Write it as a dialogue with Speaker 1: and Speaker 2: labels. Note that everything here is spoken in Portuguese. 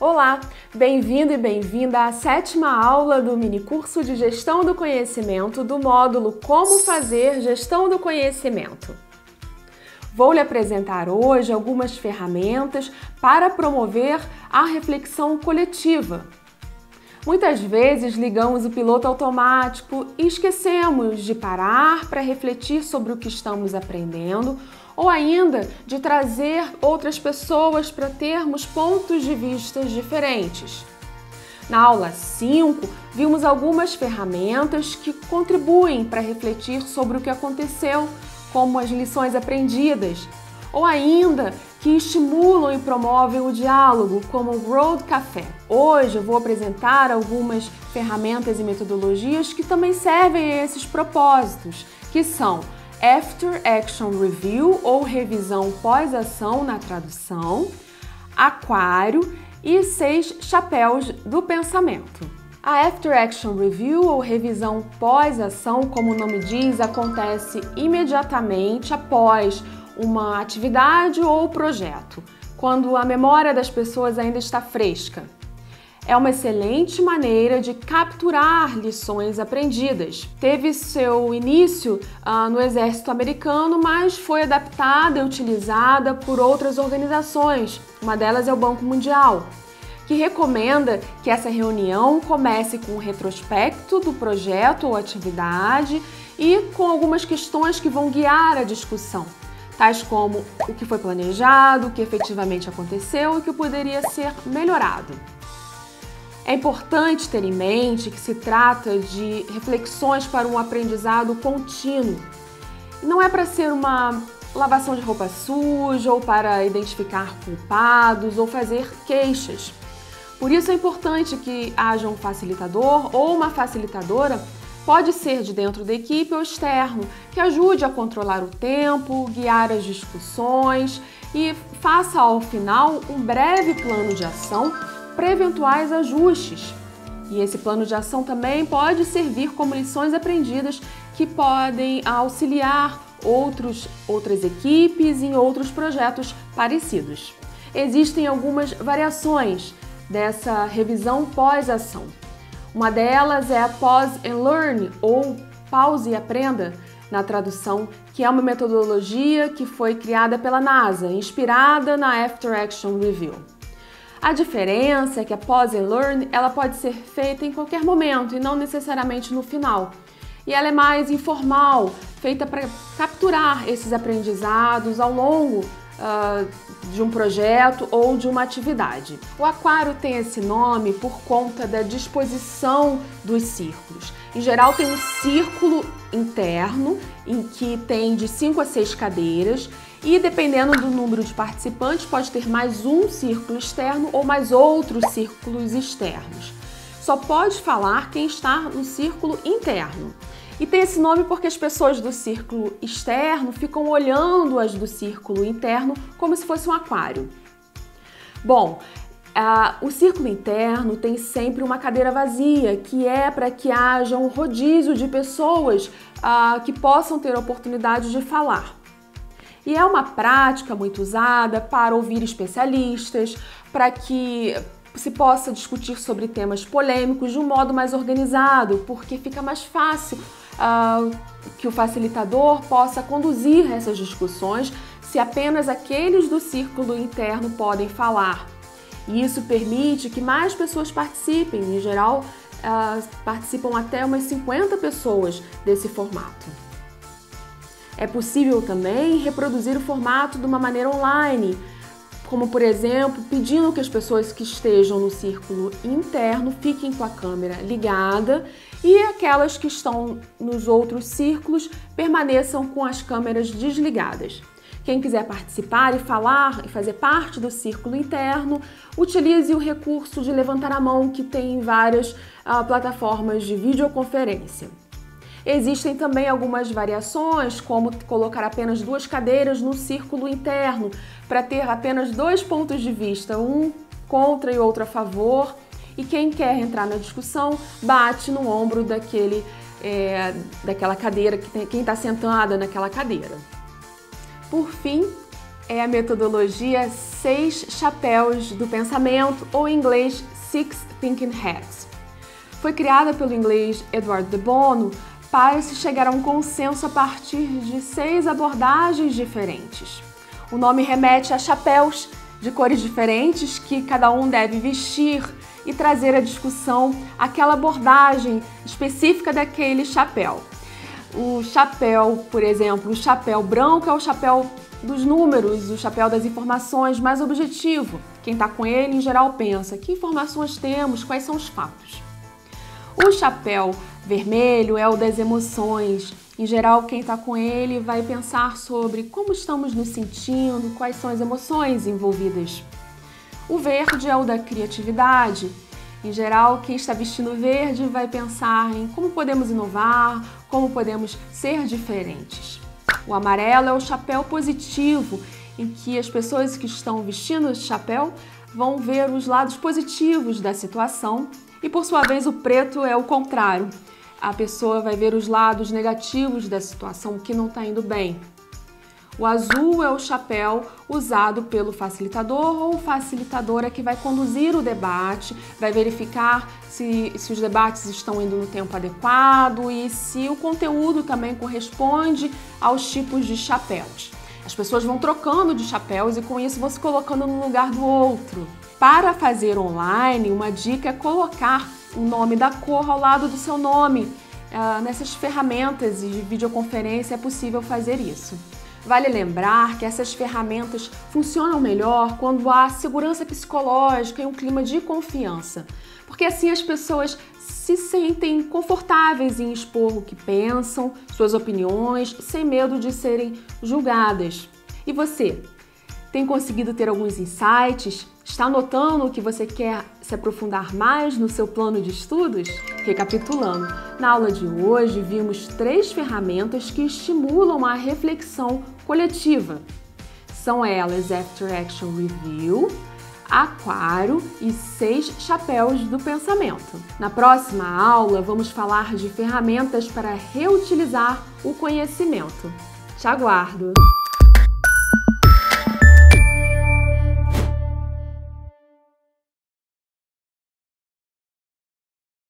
Speaker 1: Olá, bem-vindo e bem-vinda à 7ª aula do minicurso de Gestão do Conhecimento do módulo Como Fazer Gestão do Conhecimento. Vou lhe apresentar hoje algumas ferramentas para promover a reflexão coletiva. Muitas vezes ligamos o piloto automático e esquecemos de parar para refletir sobre o que estamos aprendendo ou ainda de trazer outras pessoas para termos pontos de vista diferentes. Na aula 5, vimos algumas ferramentas que contribuem para refletir sobre o que aconteceu, como as lições aprendidas, ou ainda que estimulam e promovem o diálogo, como o Road Café. Hoje eu vou apresentar algumas ferramentas e metodologias que também servem a esses propósitos, que são After Action Review, ou revisão pós-ação na tradução, Aquário e 6 chapéus do pensamento. A After Action Review, ou revisão pós-ação, como o nome diz, acontece imediatamente após uma atividade ou projeto, quando a memória das pessoas ainda está fresca. É uma excelente maneira de capturar lições aprendidas. Teve seu início no Exército Americano, mas foi adaptada e utilizada por outras organizações. Uma delas é o Banco Mundial, que recomenda que essa reunião comece com um retrospecto do projeto ou atividade e com algumas questões que vão guiar a discussão, tais como o que foi planejado, o que efetivamente aconteceu e o que poderia ser melhorado. É importante ter em mente que se trata de reflexões para um aprendizado contínuo. Não é para ser uma lavação de roupa suja ou para identificar culpados ou fazer queixas. Por isso é importante que haja um facilitador ou uma facilitadora, pode ser de dentro da equipe ou externo, que ajude a controlar o tempo, guiar as discussões e faça ao final um breve plano de ação para eventuais ajustes. E esse plano de ação também pode servir como lições aprendidas que podem auxiliar outras equipes em outros projetos parecidos. Existem algumas variações dessa revisão pós-ação. Uma delas é a Pause and Learn, ou Pause e Aprenda, na tradução, que é uma metodologia que foi criada pela NASA, inspirada na After Action Review. A diferença é que a Pause and Learn ela pode ser feita em qualquer momento e não necessariamente no final. E ela é mais informal, feita para capturar esses aprendizados ao longo de um projeto ou de uma atividade. O aquário tem esse nome por conta da disposição dos círculos. Em geral tem um círculo interno em que tem de 5 a 6 cadeiras e dependendo do número de participantes pode ter mais um círculo externo ou mais outros círculos externos. Só pode falar quem está no círculo interno. E tem esse nome porque as pessoas do círculo externo ficam olhando as do círculo interno como se fosse um aquário. Bom, o círculo interno tem sempre uma cadeira vazia, que é para que haja um rodízio de pessoas que possam ter a oportunidade de falar. E é uma prática muito usada para ouvir especialistas, para que se possa discutir sobre temas polêmicos de um modo mais organizado, porque fica mais fácil que o facilitador possa conduzir essas discussões se apenas aqueles do círculo interno podem falar. E isso permite que mais pessoas participem, em geral participam até umas 50 pessoas desse formato. É possível também reproduzir o formato de uma maneira online, como por exemplo, pedindo que as pessoas que estejam no círculo interno fiquem com a câmera ligada e aquelas que estão nos outros círculos permaneçam com as câmeras desligadas. Quem quiser participar e falar e fazer parte do círculo interno, utilize o recurso de levantar a mão que tem em várias plataformas de videoconferência. Existem também algumas variações, como colocar apenas 2 cadeiras no círculo interno, para ter apenas 2 pontos de vista, um contra e outro a favor, e quem quer entrar na discussão bate no ombro daquela cadeira, quem está sentada naquela cadeira. Por fim, é a metodologia 6 chapéus do pensamento, ou em inglês Six Thinking Hats. Foi criada pelo inglês Edward de Bono para se chegar a um consenso a partir de 6 abordagens diferentes. O nome remete a chapéus de cores diferentes que cada um deve vestir e trazer à discussão aquela abordagem específica daquele chapéu. O chapéu, por exemplo, o chapéu branco é o chapéu dos números, o chapéu das informações, mais objetivo. Quem está com ele, em geral, pensa: que informações temos, quais são os fatos? O chapéu vermelho é o das emoções. Em geral, quem está com ele vai pensar sobre como estamos nos sentindo, quais são as emoções envolvidas. O verde é o da criatividade. Em geral, quem está vestindo verde vai pensar em como podemos inovar, como podemos ser diferentes. O amarelo é o chapéu positivo, em que as pessoas que estão vestindo esse chapéu vão ver os lados positivos da situação. E, por sua vez, o preto é o contrário. A pessoa vai ver os lados negativos da situação, o que não está indo bem. O azul é o chapéu usado pelo facilitador ou facilitadora que vai conduzir o debate, vai verificar se os debates estão indo no tempo adequado e se o conteúdo também corresponde aos tipos de chapéus. As pessoas vão trocando de chapéus e com isso vão se colocando no lugar do outro. Para fazer online, uma dica é colocar o nome da cor ao lado do seu nome. Nessas ferramentas de videoconferência é possível fazer isso. Vale lembrar que essas ferramentas funcionam melhor quando há segurança psicológica e um clima de confiança, porque assim as pessoas se sentem confortáveis em expor o que pensam, suas opiniões, sem medo de serem julgadas. E você? Tem conseguido ter alguns insights? Está notando que você quer se aprofundar mais no seu plano de estudos? Recapitulando, na aula de hoje vimos 3 ferramentas que estimulam a reflexão coletiva. São elas After Action Review, Aquário e 6 chapéus do pensamento. Na próxima aula vamos falar de ferramentas para reutilizar o conhecimento. Te aguardo!